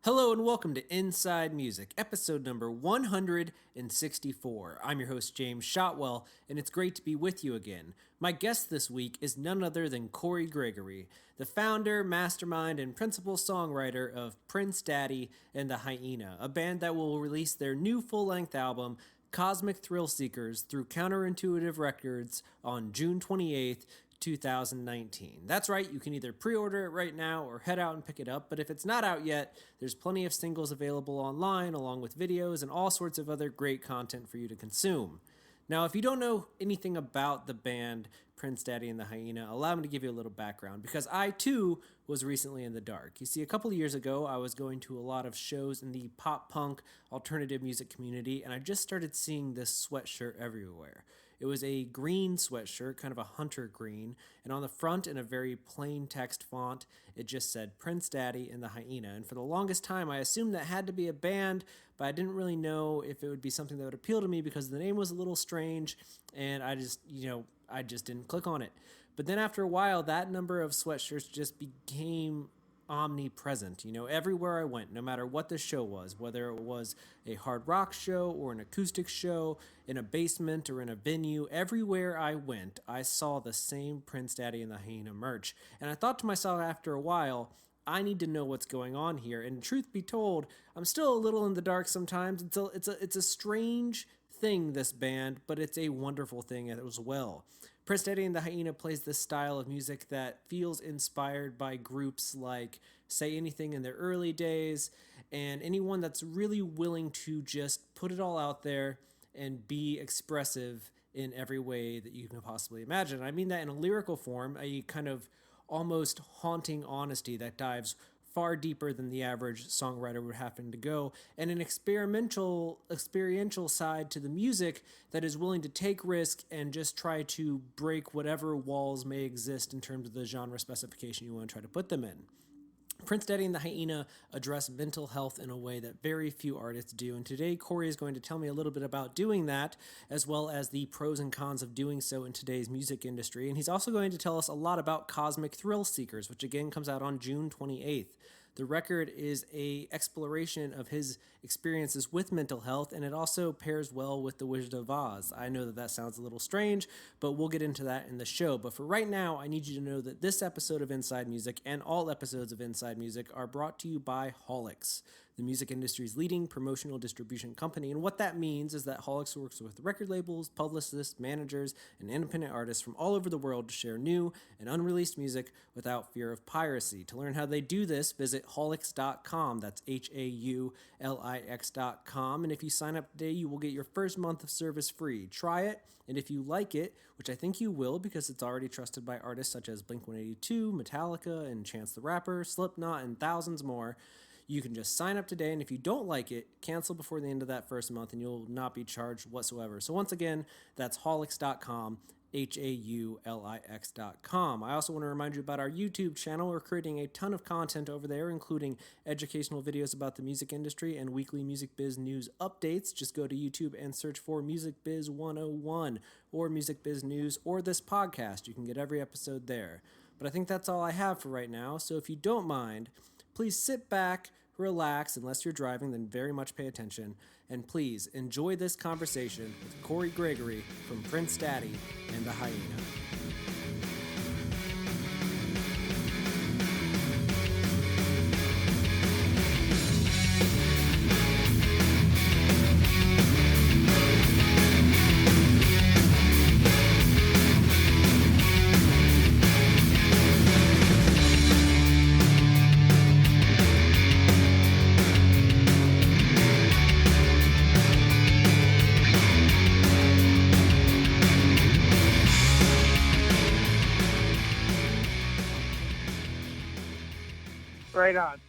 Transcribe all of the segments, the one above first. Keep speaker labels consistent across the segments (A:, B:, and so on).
A: Hello and welcome to Inside Music, episode number 164. I'm your host, James Shotwell, and it's great to be with you again. My guest this week is none other than Kory Gregory, the founder, mastermind, and principal songwriter of Prince Daddy and The Hyena, a band that will release their new full-length album, Cosmic Thrill Seekers, through Counterintuitive Records on June 28th, 2019. That's right, you can either pre-order it right now or head out and pick it up, but if it's not out yet, there's plenty of singles available online along with videos and all sorts of other great content for you to consume. Now, if you don't know anything about the band Prince Daddy and the Hyena, allow me to give you a little background, because I, too, was recently in the dark. You see, a couple of years ago, I was going to a lot of shows in the pop-punk alternative music community, and I just started seeing this sweatshirt everywhere. It was a green sweatshirt, kind of a hunter green, and on the front, in a very plain text font, it just said Prince Daddy and the Hyena. And for the longest time, I assumed that had to be a band, but I didn't really know if it would be something that would appeal to me because the name was a little strange, and I just didn't click on it. But then after a while, that number of sweatshirts just became omnipresent. Everywhere I went, no matter what the show was, whether it was a hard rock show or an acoustic show, in a basement or in a venue, everywhere I went, I saw the same Prince Daddy and the Hyena merch. And I thought to myself after a while, I need to know what's going on here. And truth be told, I'm still a little in the dark sometimes. It's a strange thing, this band, but it's a wonderful thing as well. Prince Daddy and the Hyena plays this style of music that feels inspired by groups like Say Anything in their early days, and anyone that's really willing to just put it all out there and be expressive in every way that you can possibly imagine. I mean that in a lyrical form, a kind of almost haunting honesty that dives far deeper than the average songwriter would happen to go, and an experiential side to the music that is willing to take risk and just try to break whatever walls may exist in terms of the genre specification you want to try to put them in. Prince Daddy and the Hyena address mental health in a way that very few artists do, and today Kory is going to tell me a little bit about doing that, as well as the pros and cons of doing so in today's music industry, and he's also going to tell us a lot about Cosmic Thrill Seekers, which again comes out on June 28th. The record is an exploration of his experiences with mental health, and it also pairs well with The Wizard of Oz. I know that sounds a little strange, but we'll get into that in the show. But for right now, I need you to know that this episode of Inside Music and all episodes of Inside Music are brought to you by Holix, the music industry's leading promotional distribution company. And what that means is that Holix works with record labels, publicists, managers, and independent artists from all over the world to share new and unreleased music without fear of piracy. To learn how they do this, visit Holix.com. That's HAULIX.com. And if you sign up today, you will get your first month of service free. Try it, and if you like it, which I think you will because it's already trusted by artists such as Blink-182, Metallica, and Chance the Rapper, Slipknot, and thousands more, you can just sign up today, and if you don't like it, cancel before the end of that first month, and you'll not be charged whatsoever. So once again, that's Holix.com, HAULIX.com. I also want to remind you about our YouTube channel. We're creating a ton of content over there, including educational videos about the music industry and weekly Music Biz news updates. Just go to YouTube and search for Music Biz 101 or Music Biz News or this podcast. You can get every episode there. But I think that's all I have for right now, so if you don't mind, please sit back, relax, unless you're driving, then very much pay attention, and please enjoy this conversation with Kory Gregory from Prince Daddy and the Hyena.
B: Right on.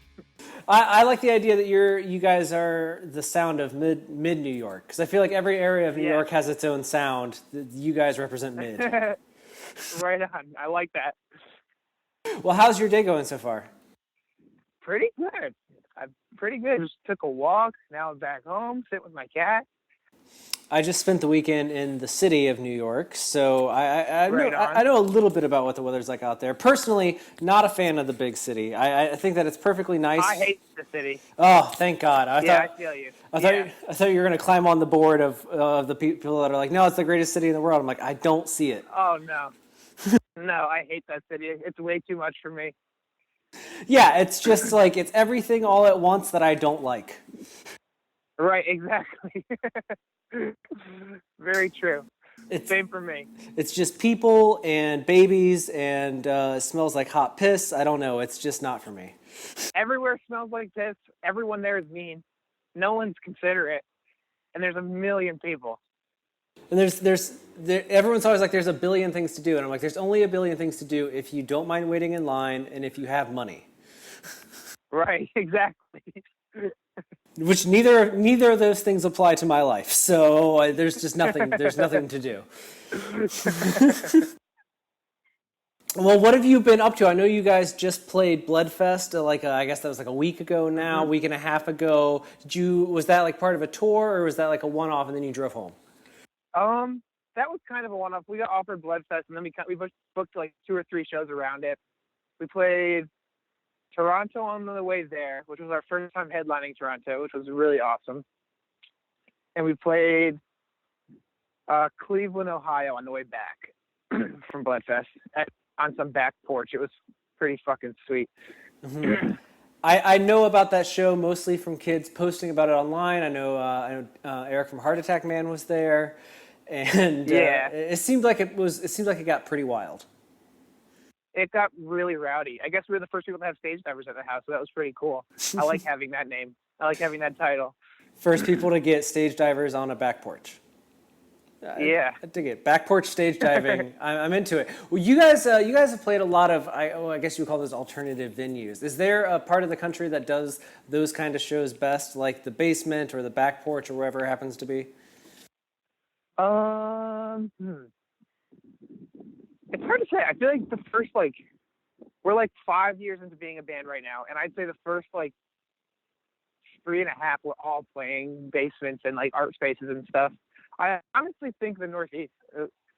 A: I like the idea that you guys are the sound of mid New York, because I feel like every area of New York has its own sound. You guys represent mid.
B: Right on. I like that.
A: Well, how's your day going so far?
B: Pretty good. I'm pretty good. Just took a walk. Now I'm back home, sitting with my cat.
A: I just spent the weekend in the city of New York, so
B: Right
A: I
B: on.
A: know a little bit about what the weather's like out there. Personally, not a fan of the big city. I think that it's perfectly
B: I
A: nice.
B: hate the city.
A: Oh, thank God!
B: Yeah, I feel you. Yeah.
A: I thought you were gonna climb on the board of the people that are like, no, it's the greatest city in the world. I'm like, I don't see it.
B: Oh no. No, I hate that city. It's way too much for me.
A: Yeah, it's just like it's everything all at once that I don't like.
B: Right, exactly. Very true.
A: It's
B: Same for me.
A: it's just people and babies and it smells like hot piss. I don't know. It's just not for me.
B: Everywhere smells like this. Everyone there is mean. No one's considerate. And there's a million people.
A: And everyone's always like, there's a billion things to do, and I'm like, there's only a billion things to do if you don't mind waiting in line and if you have money.
B: Right, exactly.
A: Which neither of those things apply to my life. So there's just nothing. There's nothing to do. Well, what have you been up to? I know you guys just played Bloodfest. I guess that was like a week ago now, week and a half ago. Was that like part of a tour, or was that like a one-off and then you drove home?
B: That was kind of a one-off. We got offered Bloodfest, and then we booked like 2 or 3 shows around it. We played Toronto on the way there, which was our first time headlining Toronto, which was really awesome. And we played Cleveland, Ohio on the way back from Bloodfest on some back porch. It was pretty fucking sweet.
A: Mm-hmm. I know about that show mostly from kids posting about it online. I know Eric from Heart Attack Man was there, and
B: yeah,
A: it seemed like it got pretty wild.
B: It got really rowdy. I guess we were the first people to have stage divers at the house, so that was pretty cool. I like having that name. I like having that title.
A: First people to get stage divers on a back porch.
B: Yeah,
A: I dig it. Back porch stage diving. I'm into it. Well, you guys have played a lot of, I guess you would call those alternative venues. Is there a part of the country that does those kind of shows best, like the basement or the back porch or wherever it happens to be?
B: It's hard to say. I feel like the first we're like 5 years into being a band right now, and I'd say the first 3.5 we're all playing basements and like art spaces and stuff. I honestly think the Northeast.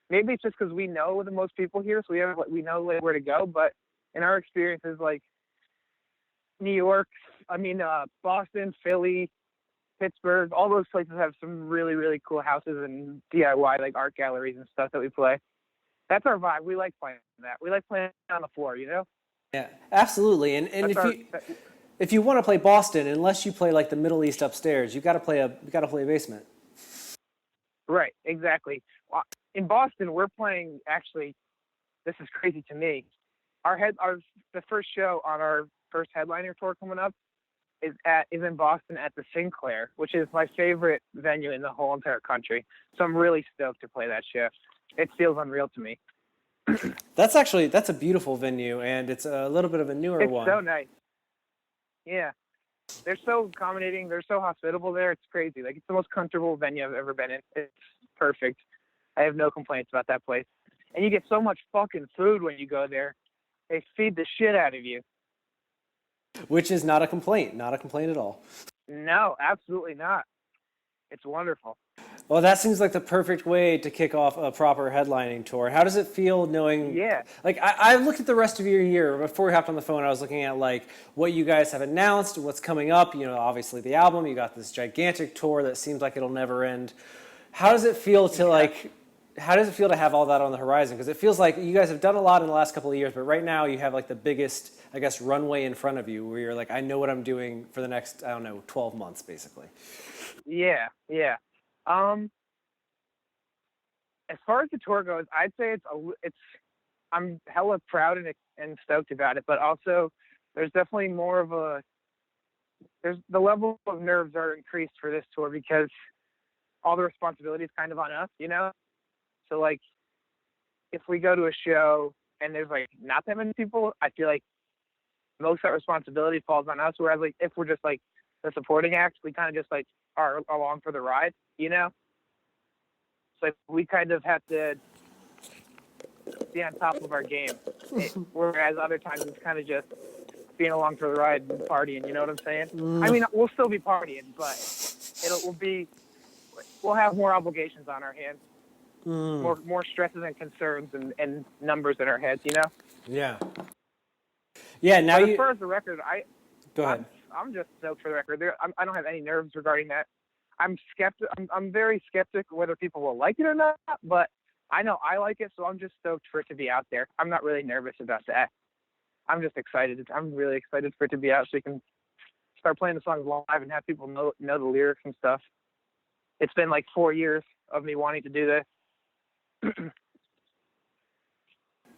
B: Maybe it's just because we know the most people here, so we know where to go. But in our experiences, like New York, Boston, Philly, Pittsburgh, all those places have some really, really cool houses and DIY like art galleries and stuff that we play. That's our vibe. We like playing that. We like playing on the floor, you know?
A: Yeah, absolutely. And if you want to play Boston, unless you play like the Middle East upstairs, you got to play a basement.
B: Right, exactly. In Boston, we're playing. Actually, this is crazy to me. The first show on our first headliner tour coming up is in Boston at the Sinclair, which is my favorite venue in the whole entire country. So I'm really stoked to play that show. It feels unreal to me.
A: That's a beautiful venue, and it's a little bit of a newer one.
B: It's so nice. Yeah. They're so accommodating. They're so hospitable there. It's crazy. Like, it's the most comfortable venue I've ever been in. It's perfect. I have no complaints about that place. And you get so much fucking food when you go there. They feed the shit out of you.
A: Which is not a complaint. Not a complaint at all.
B: No, absolutely not. It's wonderful.
A: Well, that seems like the perfect way to kick off a proper headlining tour. How does it feel knowing?
B: Yeah.
A: Like, I looked at the rest of your year before we hopped on the phone. I was looking at like what you guys have announced, what's coming up. You know, obviously the album. You got this gigantic tour that seems like it'll never end. How does it feel to How does it feel to have all that on the horizon? Because it feels like you guys have done a lot in the last couple of years, but right now you have like the biggest, I guess, runway in front of you where you're like, I know what I'm doing for the next, 12 months, basically.
B: Yeah. As far as the tour goes, I'd say I'm hella proud and stoked about it, but also there's definitely the level of nerves are increased for this tour because all the responsibility is kind of on us, you know? So like, if we go to a show and there's like not that many people, I feel like most of that responsibility falls on us. Whereas like, if we're just like the supporting act, we kind of just like are along for the ride, you know? So we kind of have to be on top of our game. Whereas other times it's kind of just being along for the ride and partying, you know what I'm saying? I mean, we'll still be partying, but we'll have more obligations on our hands,
A: Mm,
B: more stresses and concerns and numbers in our heads, you know.
A: yeah. Yeah. Now
B: But as
A: you
B: far as the record,
A: go ahead.
B: I'm just stoked for the record. I don't have any nerves regarding that. I'm very skeptic whether people will like it or not, but I know I like it, so I'm just stoked for it to be out there. I'm not really nervous about that. I'm just excited. I'm really excited for it to be out so we can start playing the songs live and have people know the lyrics and stuff. It's been like 4 years of me wanting to do this.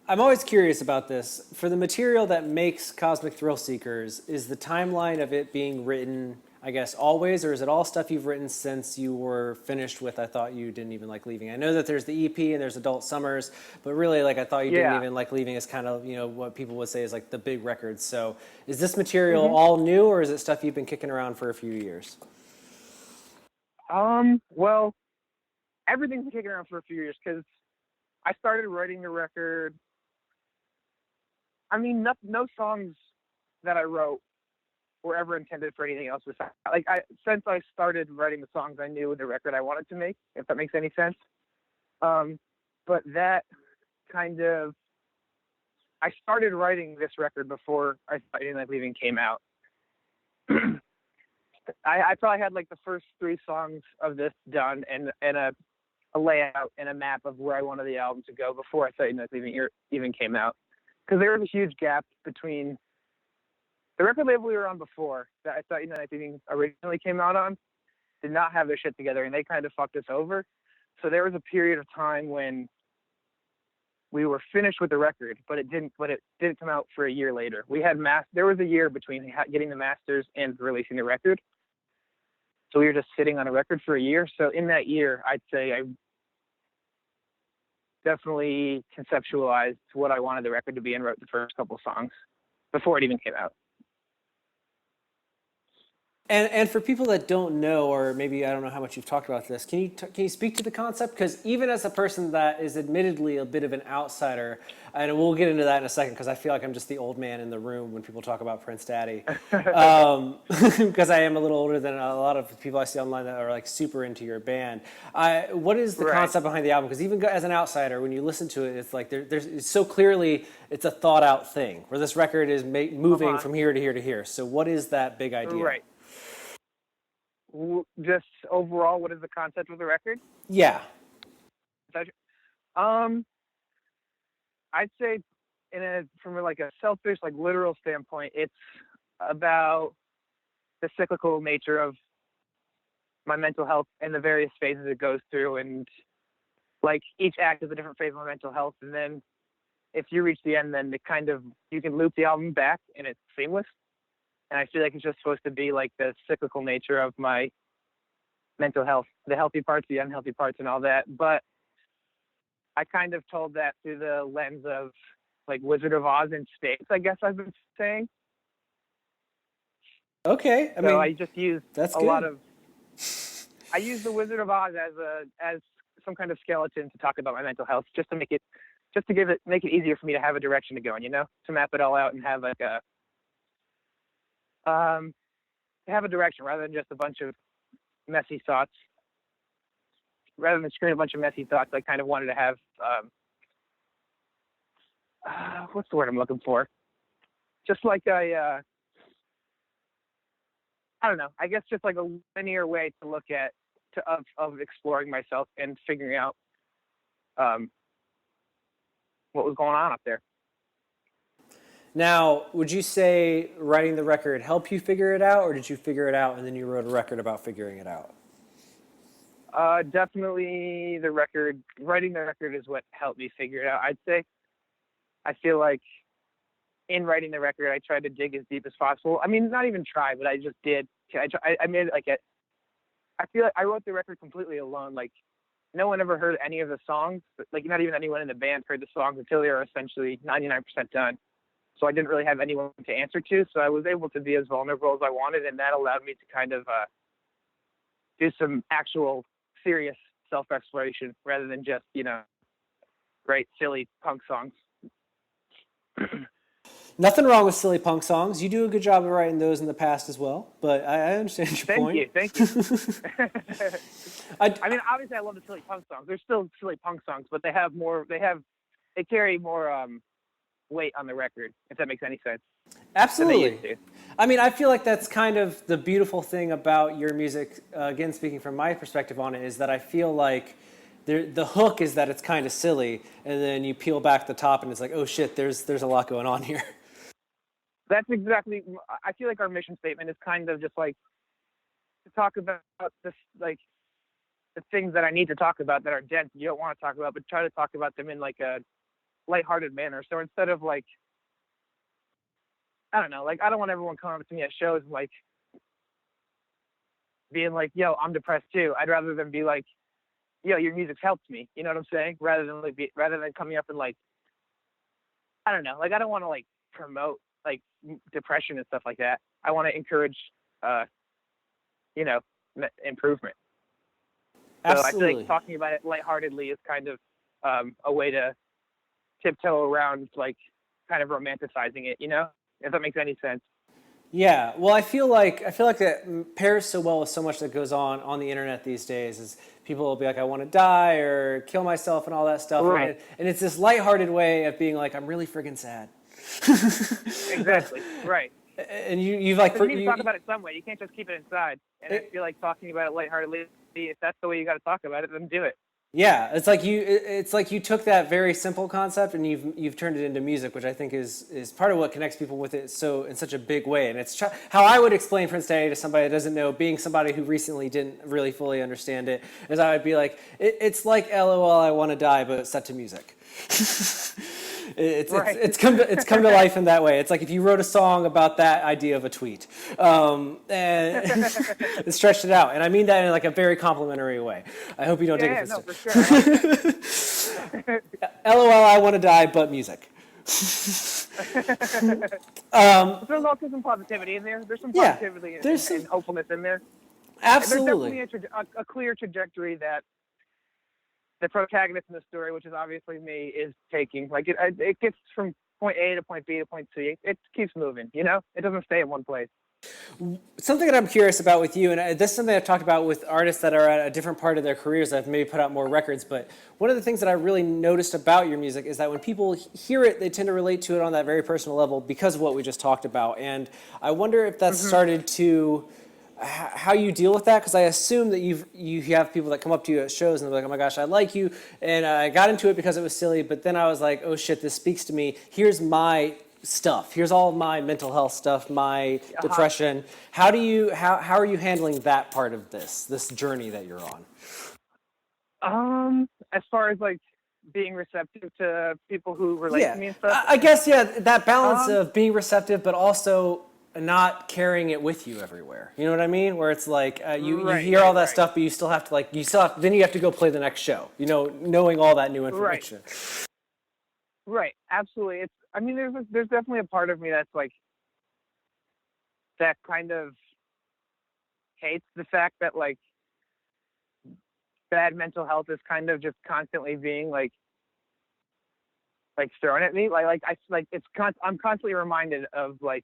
A: I'm always curious about this. For the material that makes Cosmic Thrill Seekers, is the timeline of it being written, I guess, always, or is it all stuff you've written since you were finished with I Thought You Didn't Even Like Leaving? I know that there's the EP and there's Adult Summers, but really, like, I Thought You Didn't
B: Yeah.
A: Even Like Leaving is kind of, what people would say is like the big record. So is this material
B: Mm-hmm.
A: all new, or is it stuff you've been kicking around for a few years?
B: Well, everything's been kicking around for a few years because I started writing the record. I mean, no songs that I wrote were ever intended for anything else besides, since I started writing the songs, I knew the record I wanted to make, if that makes any sense. But that kind of, I started writing this record before I Thought You Didn't Like Leaving came out. I probably had like the first 3 songs of this done and a layout and a map of where I wanted the album to go before I Thought You Didn't Like Leaving even came out. Because there was a huge gap between the record label we were on before that I Thought You Didn't Like Leaving originally came out on, did not have their shit together, and they kind of fucked us over. So there was a period of time when we were finished with the record, but it didn't come out for a year later. There was a year between getting the masters and releasing the record. So we were just sitting on a record for a year. So in that year, I'd say I definitely conceptualized what I wanted the record to be and wrote the first couple songs before it even came out.
A: And for people that don't know, or maybe I don't know how much you've talked about this, can you speak to the concept? Because even as a person that is admittedly a bit of an outsider, and we'll get into that in a second, because I feel like I'm just the old man in the room when people talk about Prince Daddy, because I am a little older than a lot of people I see online that are like super into your band. What is the concept behind the album? Because even as an outsider, when you listen to it, it's like it's so clearly it's a thought out thing where this record is moving from here to here to here. So what is that big idea?
B: Right. Just overall, what is the concept of the record?
A: Yeah.
B: I'd say from like a selfish, like literal standpoint, it's about the cyclical nature of my mental health and the various phases it goes through, and like each act is a different phase of my mental health, and then if you reach the end, then you can loop the album back and it's seamless. And I feel like it's just supposed to be like the cyclical nature of my mental health, the healthy parts, the unhealthy parts, and all that. But I kind of told that through the lens of like Wizard of Oz in space, I guess I've been saying.
A: Okay.
B: I just use I use the Wizard of Oz as some kind of skeleton to talk about my mental health, just to make it easier for me to have a direction to go in, to map it all out and have like have a direction rather than just a bunch of messy thoughts. Rather than scream a bunch of messy thoughts, I kind of wanted to have what's the word I'm looking for? Just like I don't know. I guess just like a linear way to look at of exploring myself and figuring out what was going on up there.
A: Now, would you say writing the record helped you figure it out, or did you figure it out and then you wrote a record about figuring it out?
B: Definitely writing the record is what helped me figure it out, I'd say. I feel like in writing the record, I tried to dig as deep as possible. I mean, not even try, but I just did. I made it I feel like I wrote the record completely alone. Like, no one ever heard any of the songs. Like, not even anyone in the band heard the songs until they were essentially 99% done. So I didn't really have anyone to answer to. So I was able to be as vulnerable as I wanted, and that allowed me to kind of do some actual serious self-exploration rather than just, write silly punk songs.
A: Nothing wrong with silly punk songs. You do a good job of writing those in the past as well, but I understand your point.
B: Thank you. I mean, obviously, I love the silly punk songs. There's still silly punk songs, but they carry more weight on the record, if that makes any sense.
A: Absolutely. I mean, I feel like that's kind of the beautiful thing about your music. Again, speaking from my perspective on it, is that I feel like the hook is that it's kind of silly, and then you peel back the top, and it's like, oh shit, there's a lot going on here.
B: That's exactly. I feel like our mission statement is kind of just like to talk about this, like the things that I need to talk about that are dense you don't want to talk about, but try to talk about them in like a lighthearted manner. So instead of like, I don't know, like I don't want everyone coming up to me at shows and like being like, yo, I'm depressed too. I'd rather than be like, yo, your music's helped me. You know what I'm saying? Rather than coming up and like, I don't know, like I don't want to like promote like depression and stuff like that. I want to encourage, improvement.
A: Absolutely.
B: So I feel like talking about it lightheartedly is kind of a way to tiptoe around like kind of romanticizing it, if that makes any sense.
A: Yeah, well, I feel like that pairs so well with so much that goes on the internet these days. Is people will be like, I want to die or kill myself and all that stuff,
B: right.
A: and it's this lighthearted way of being like, I'm really friggin' sad.
B: Exactly. Right.
A: And you've like
B: you need to talk about it some way. You can't just keep it inside. And I feel like talking about it lightheartedly. If that's the way you got to talk about it, then do it.
A: Yeah, it's like you took that very simple concept and you've turned it into music, which I think is part of what connects people with it so in such a big way. And it's how I would explain Prince Daddy to somebody that doesn't know, being somebody who recently didn't really fully understand it, is I would be like, it's like LOL, I want to die, but set to music. It's come to life in that way. It's like if you wrote a song about that idea of a tweet, and stretched it out. And I mean that in like a very complimentary way. I hope you don't take it
B: for sure.
A: LOL, I want to die, but music.
B: There's also some positivity in there. There's some positivity and hopefulness in there.
A: Absolutely.
B: There's definitely a clear trajectory that the protagonist in the story, which is obviously me, is taking. Like it gets from point A to point B to point C. It keeps moving, It doesn't stay in one place.
A: Something that I'm curious about with you, and this is something I've talked about with artists that are at a different part of their careers that have maybe put out more records, but one of the things that I really noticed about your music is that when people hear it, they tend to relate to it on that very personal level because of what we just talked about. And I wonder if that's started to... how you deal with that, because I assume that you have people that come up to you at shows and they're like, oh my gosh, I like you, and I got into it because it was silly, but then I was like, oh shit, this speaks to me. Here's my stuff. Here's all my mental health stuff, my depression. How are you handling that part of this journey that you're on?
B: As far as like being receptive to people who relate to me and stuff.
A: I guess that balance of being receptive, but also not carrying it with you everywhere. You know what I mean? Where it's like you hear all that stuff, but you still have to then you have to go play the next show. Knowing all that new information.
B: Right. Absolutely. There's definitely a part of me that's like that kind of hates the fact that like bad mental health is kind of just constantly being like thrown at me. I'm constantly reminded of like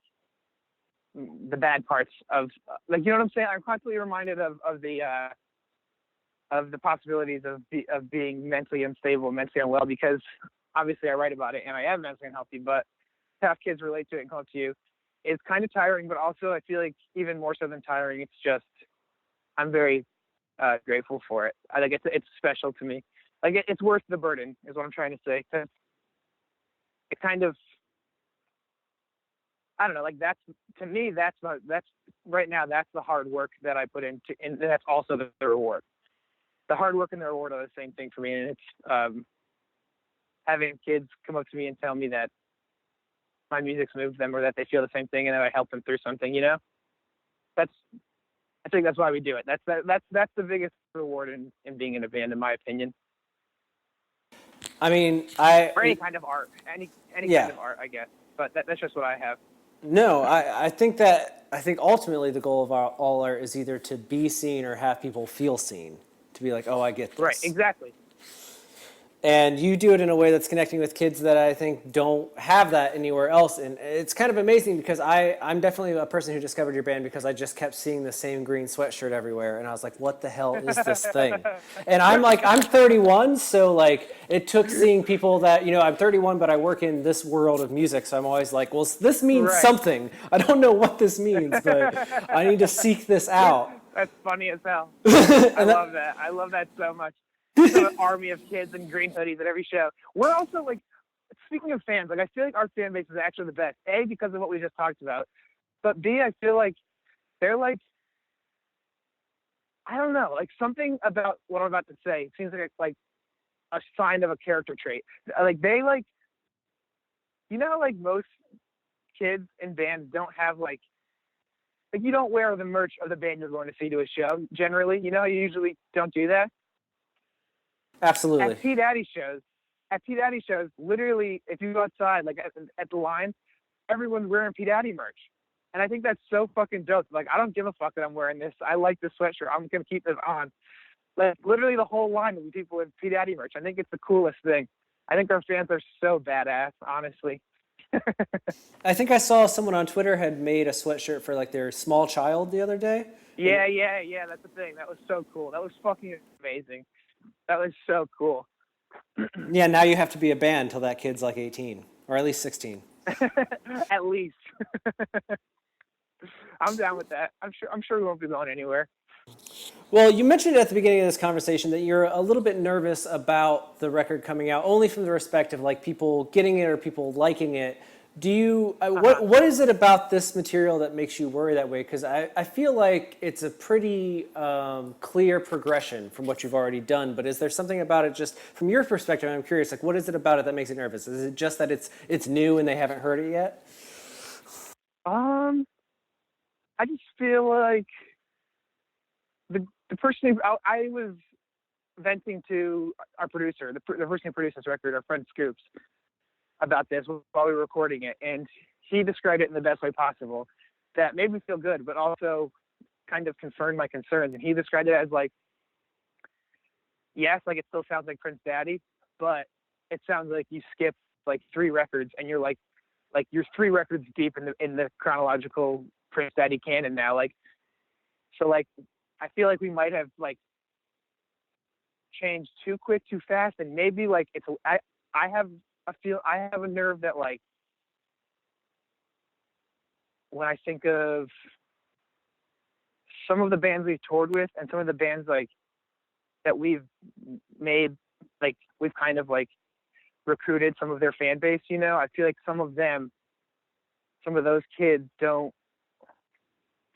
B: the bad parts of like, you know what I'm saying? I'm constantly reminded of the possibilities of being mentally unstable, mentally unwell, because obviously I write about it and I am mentally unhealthy, but to have kids relate to it and come up to you is kind of tiring, but also I feel like even more so than tiring, it's just, I'm very grateful for it. I think it's special to me. Like it's worth the burden is what I'm trying to say. It kind of, I don't know, like that's, to me, that's right now, that's the hard work that I put into, and that's also the reward. The hard work and the reward are the same thing for me. And it's having kids come up to me and tell me that my music's moved them or that they feel the same thing and that I help them through something, I think that's why we do it. That's the biggest reward in being in a band, in my opinion.
A: I mean,
B: or any kind of art, any kind of art, I guess. But that's just what I have.
A: No, I think ultimately the goal of all art is either to be seen or have people feel seen. To be like, oh, I get this.
B: Right, exactly.
A: And you do it in a way that's connecting with kids that I think don't have that anywhere else. And it's kind of amazing because I'm definitely a person who discovered your band because I just kept seeing the same green sweatshirt everywhere. And I was like, what the hell is this thing? And I'm 31. So like it took seeing people that, I'm 31, but I work in this world of music. So I'm always like, well, this means something. I don't know what this means, but I need to seek this out.
B: That's funny as hell. I love that. I love that so much. An army of kids in green hoodies at every show. We're also like, speaking of fans, like I feel like our fan base is actually the best. A, because of what we just talked about, but B, I feel like they're like, I don't know, like something about what I'm about to say seems like a sign of a character trait. Like they like, like most kids in bands don't have like you don't wear the merch of the band you're going to see to a show generally. You usually don't do that.
A: Absolutely.
B: At P Daddy shows, literally, if you go outside, like at the line, everyone's wearing P Daddy merch, and I think that's so fucking dope. Like, I don't give a fuck that I'm wearing this. I like this sweatshirt. I'm gonna keep this on. Like, literally, the whole line of people with P Daddy merch. I think it's the coolest thing. I think our fans are so badass, honestly.
A: I think I saw someone on Twitter had made a sweatshirt for like their small child the other day.
B: Yeah. That's the thing. That was so cool. That was fucking amazing. That was so cool.
A: Yeah, now you have to be a band till that kid's like 18 or at least 16.
B: At least. I'm down with that. I'm sure we won't be going anywhere.
A: Well, you mentioned at the beginning of this conversation that you're a little bit nervous about the record coming out, only from the respect of like people getting it or people liking it. Do you? What is it about this material that makes you worry that way? Because I feel like it's a pretty clear progression from what you've already done. But is there something about it, just from your perspective? I'm curious. Like, what is it about it that makes you nervous? Is it just that it's new and they haven't heard it yet?
B: I just feel like the person I was venting to our producer, the person who produced this record, our friend Scoops, about this while we were recording it, and he described it in the best way possible that made me feel good, but also kind of confirmed my concerns. And he described it as like, yes, like it still sounds like Prince Daddy, but it sounds like you skipped like 3 records and you're like you're 3 records deep in the chronological Prince Daddy canon now. Like, so like I feel like we might have like changed too quick, too fast, and maybe like I have a nerve that like when I think of some of the bands we've toured with and some of the bands like that we've made, like we've kind of like recruited some of their fan base, I feel like some of those kids don't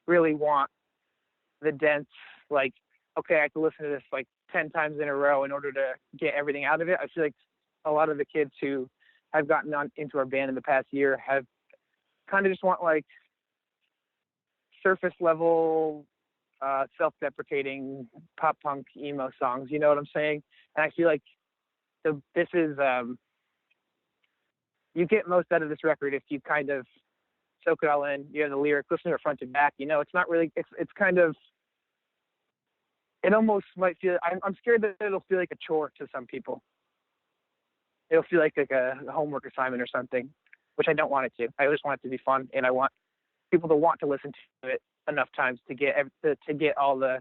B: really want the dense, like, okay, I have to listen to this like 10 times in a row in order to get everything out of it. I feel like a lot of the kids who have gotten into our band in the past year have kind of just want like surface level, self-deprecating pop punk emo songs. You know what I'm saying? And I feel like this is, you get most out of this record if you kind of soak it all in. You have the lyrics, listen to it front to back. It's not really, it's kind of, it almost might feel, I'm scared that it'll feel like a chore to some people. It'll feel like a homework assignment or something, which I don't want it to. I just want it to be fun, and I want people to want to listen to it enough times to get all the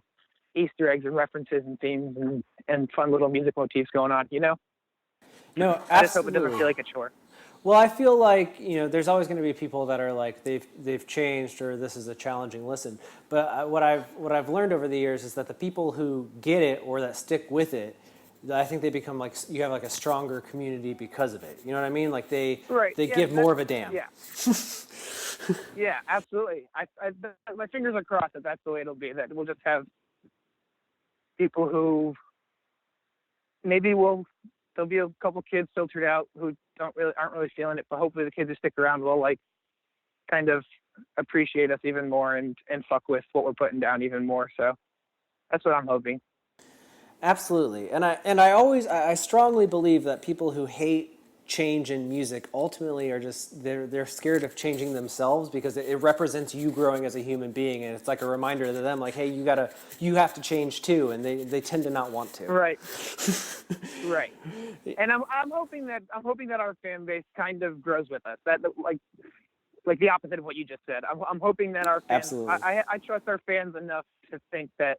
B: Easter eggs and references and themes and fun little music motifs going on,
A: No, absolutely.
B: I just hope it doesn't feel like a chore.
A: Well, I feel like there's always going to be people that are like they've changed or this is a challenging listen. But what I've learned over the years is that the people who get it or that stick with it, I think they become like, you have like a stronger community because of it. You know what I mean? Like they give more of a damn.
B: Yeah. Yeah, absolutely. My fingers are crossed that that's the way it'll be. That we'll just have people who maybe there'll be a couple kids filtered out who aren't really feeling it, but hopefully the kids who stick around will like kind of appreciate us even more and fuck with what we're putting down even more. So that's what I'm hoping.
A: Absolutely. And I strongly believe that people who hate change in music ultimately are just they're scared of changing themselves because it represents you growing as a human being, and it's like a reminder to them like, hey, you have to change too, and they tend to not want to.
B: Right. Right. And I'm hoping that our fan base kind of grows with us. That like the opposite of what you just said. I'm hoping that our fans.
A: Absolutely.
B: I trust our fans enough to think that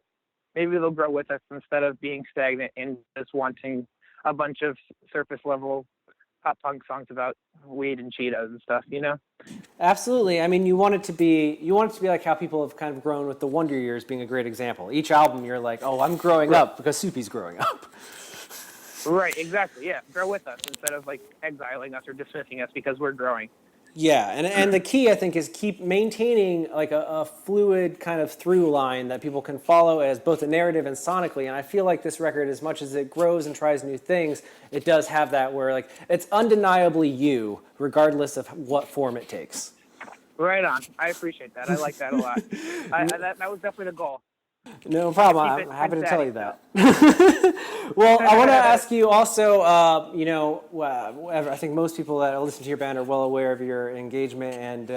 B: maybe they'll grow with us instead of being stagnant and just wanting a bunch of surface level pop punk songs about weed and Cheetos and stuff, you know?
A: Absolutely. I mean, you want it to be like how people have kind of grown with the Wonder Years being a great example. Each album, you're like, oh, I'm growing up because Soupy's growing up.
B: Right. Exactly. Yeah. Grow with us instead of like exiling us or dismissing us because we're growing.
A: Yeah, and the key, I think, is keep maintaining like a fluid kind of through line that people can follow as both a narrative and sonically. And I feel like this record, as much as it grows and tries new things, it does have that where like it's undeniably you, regardless of what form it takes.
B: Right on. I appreciate that. I like that a lot. That was definitely the goal.
A: No problem. I'm happy to tell you that. Well, I want to ask you also, I think most people that listen to your band are well aware of your engagement and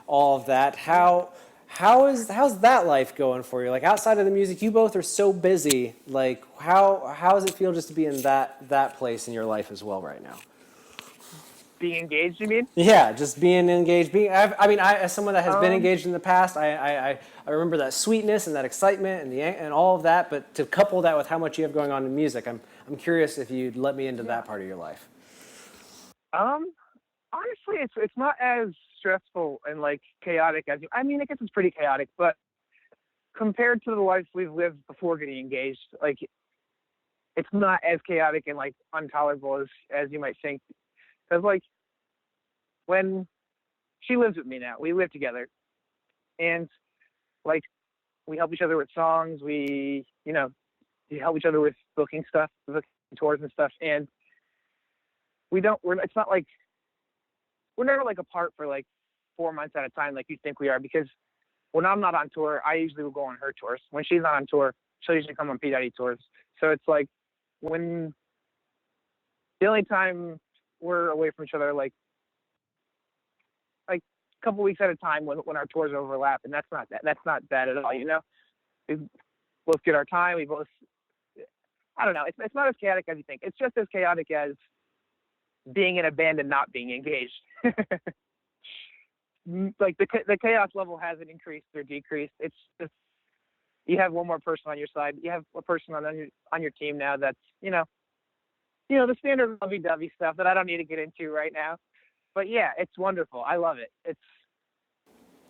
A: all of that. How's that life going for you? Like outside of the music, you both are so busy. Like how does it feel just to be in that place in your life as well right now?
B: Being engaged, you mean?
A: Yeah, just being engaged. As someone that has been engaged in the past, I remember that sweetness and that excitement and all of that. But to couple that with how much you have going on in music, I'm curious if you'd let me into that part of your life.
B: Honestly, it's not as stressful and like chaotic as you. I mean, I guess it's pretty chaotic, but compared to the life we've lived before getting engaged, like it's not as chaotic and like intolerable as you might think. Because like when she lives with me now, we live together, and like we help each other with songs. We help each other with booking stuff, booking tours and stuff, and it's not like we're never like apart for like 4 months at a time like you think we are, because when I'm not on tour, I usually will go on her tours. When she's not on tour, she'll usually come on P. Daddy tours. So it's like when the only time we're away from each other like a couple weeks at a time when our tours overlap, and that's not bad at all, you know. We both get our time. We both, I don't know. It's not as chaotic as you think. It's just as chaotic as being in a band and not being engaged. Like the chaos level hasn't increased or decreased. It's just you have one more person on your side. You have a person on your team now that's the standard lovey-dovey stuff that I don't need to get into right now. But yeah, it's wonderful. I love it. It's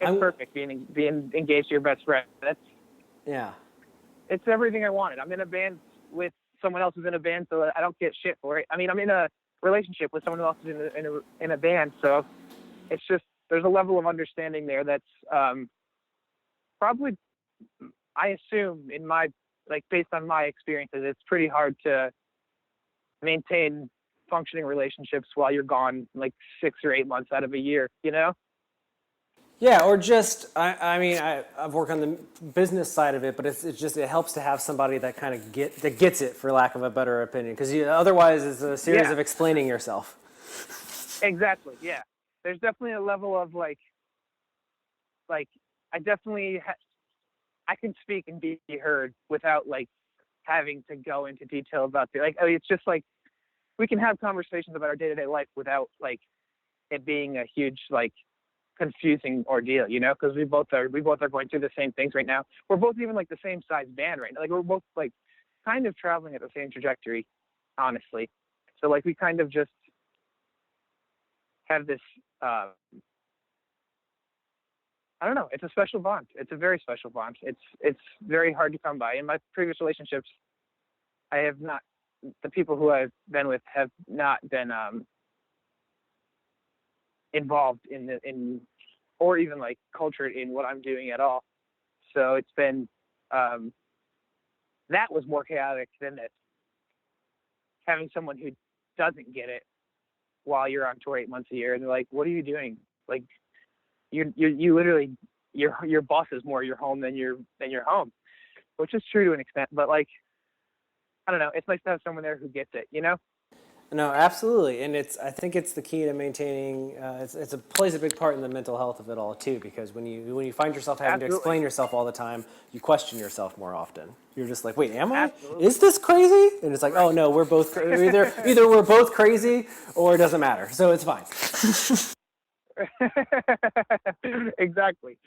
B: perfect being engaged to your best friend. It's everything I wanted. I'm in a band with someone else who's in a band, so I don't get shit for it. I mean, I'm in a relationship with someone else who's in a band, so it's just there's a level of understanding there that's probably, I assume, based on my experiences, it's pretty hard to maintain functioning relationships while you're gone like 6 or 8 months out of a year, you know?
A: Yeah, or just I've worked on the business side of it, but it helps to have somebody that kind of gets it, for lack of a better opinion, because otherwise it's a series of explaining yourself.
B: Exactly. Yeah, there's definitely a level of like I definitely I can speak and be heard without like having to go into detail about it's just like we can have conversations about our day-to-day life without like it being a huge like confusing ordeal, you know, because we both are going through the same things right now. We're both even like the same size band right now. Like we're both like kind of traveling at the same trajectory, honestly. So like we kind of just have this I don't know, it's a special bond. It's a very special bond. It's very hard to come by. In my previous relationships, the people who I've been with have not been involved in or even like cultured in what I'm doing at all. So it's been that was more chaotic than it. Having someone who doesn't get it while you're on tour 8 months a year, and they're like, "What are you doing?" Like, you literally your boss is more your home than your home, which is true to an extent. But like, I don't know, it's nice to have someone there who gets it, you know.
A: No, absolutely, and I think it's the key to maintaining. It plays a big part in the mental health of it all too, because when you find yourself having to
B: Absolutely.
A: explain yourself all the time, you question yourself more often. You're just like, wait, am I?
B: Absolutely.
A: Is this crazy? And it's like, oh no, we're both either we're both crazy or it doesn't matter, so it's fine.
B: Exactly.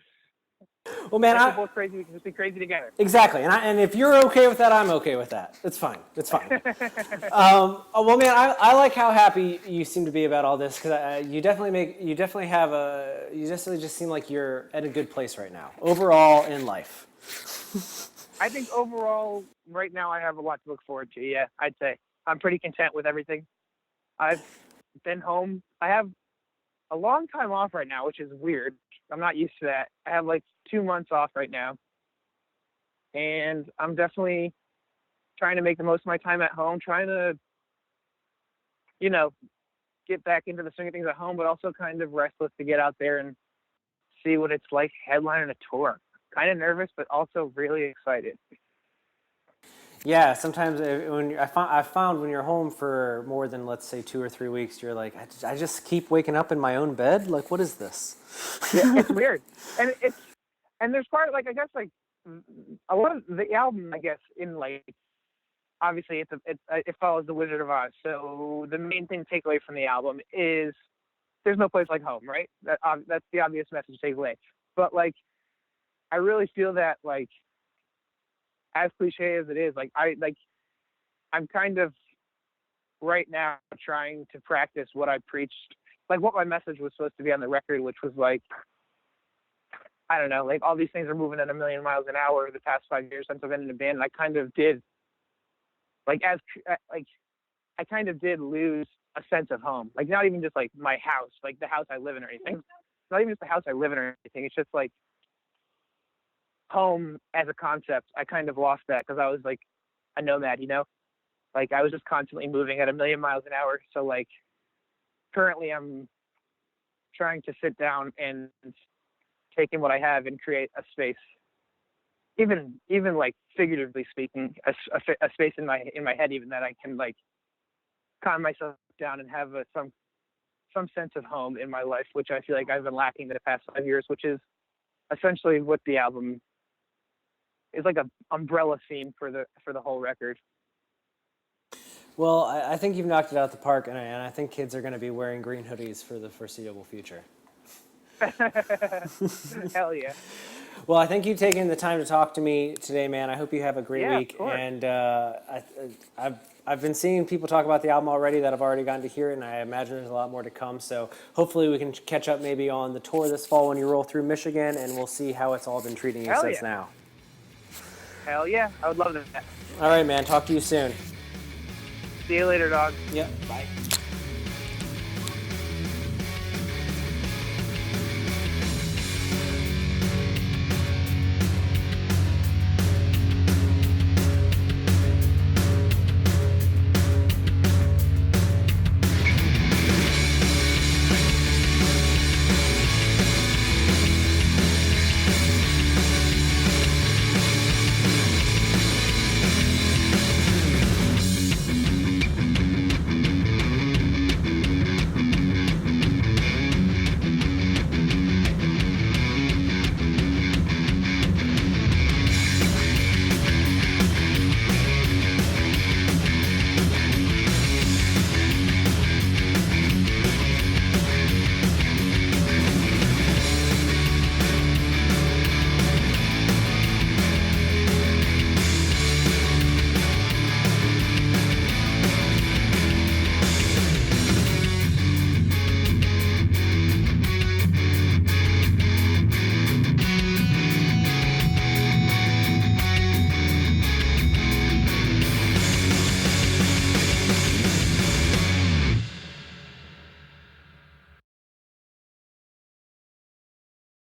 A: Well, man,
B: If we're both crazy, we can just be crazy together.
A: exactly, and if you're okay with that, I'm okay with that. It's fine. It's fine. Well, man, I like how happy you seem to be about all this, because you definitely just seem like you're at a good place right now, overall in life.
B: I think overall, right now, I have a lot to look forward to. Yeah, I'd say I'm pretty content with everything. I've been home. I have a long time off right now, which is weird. I'm not used to that. I have like 2 months off right now, and I'm definitely trying to make the most of my time at home, trying to, get back into the swing of things at home, but also kind of restless to get out there and see what it's like headlining a tour. Kind of nervous, but also really excited.
A: Yeah, sometimes I found when you're home for more than, let's say, 2 or 3 weeks, you're like, I just keep waking up in my own bed. Like, what is this?
B: Yeah, it's weird, and there's part like I guess like a lot of the album, I guess, in like obviously it follows the Wizard of Oz. So the main thing to take away from the album is there's no place like home, right? That's the obvious message to take away. But like I really feel that like as cliche as it is, I'm kind of right now trying to practice what I preached, like what my message was supposed to be on the record, which was like, I don't know, like all these things are moving at a million miles an hour the past 5 years since I've been in a band. And I kind of did, I kind of did lose a sense of home. Like not even just like my house, like the house I live in or anything. Not even just the house I live in or anything. It's just like home as a concept. I kind of lost that because I was like a nomad, Like I was just constantly moving at a million miles an hour. So like currently I'm trying to sit down and take in what I have and create a space, even like figuratively speaking, a space in my head, even that I can like calm myself down and have some sense of home in my life, which I feel like I've been lacking the past 5 years, which is essentially what the album is, like a umbrella theme for the whole record.
A: Well, I think you've knocked it out the park, and I think kids are going to be wearing green hoodies for the foreseeable future.
B: Hell yeah.
A: Well, I thank you taking the time to talk to me today, man. I hope you have a great week.
B: Of course.
A: And I've been seeing people talk about the album already that I've already gotten to hear it, and I imagine there's a lot more to come. So hopefully we can catch up maybe on the tour this fall when you roll through Michigan, and we'll see how it's all been treating you since now.
B: Hell yeah. I would love that.
A: All right, man. Talk to you soon.
B: See you later, dog.
A: Yep. Bye.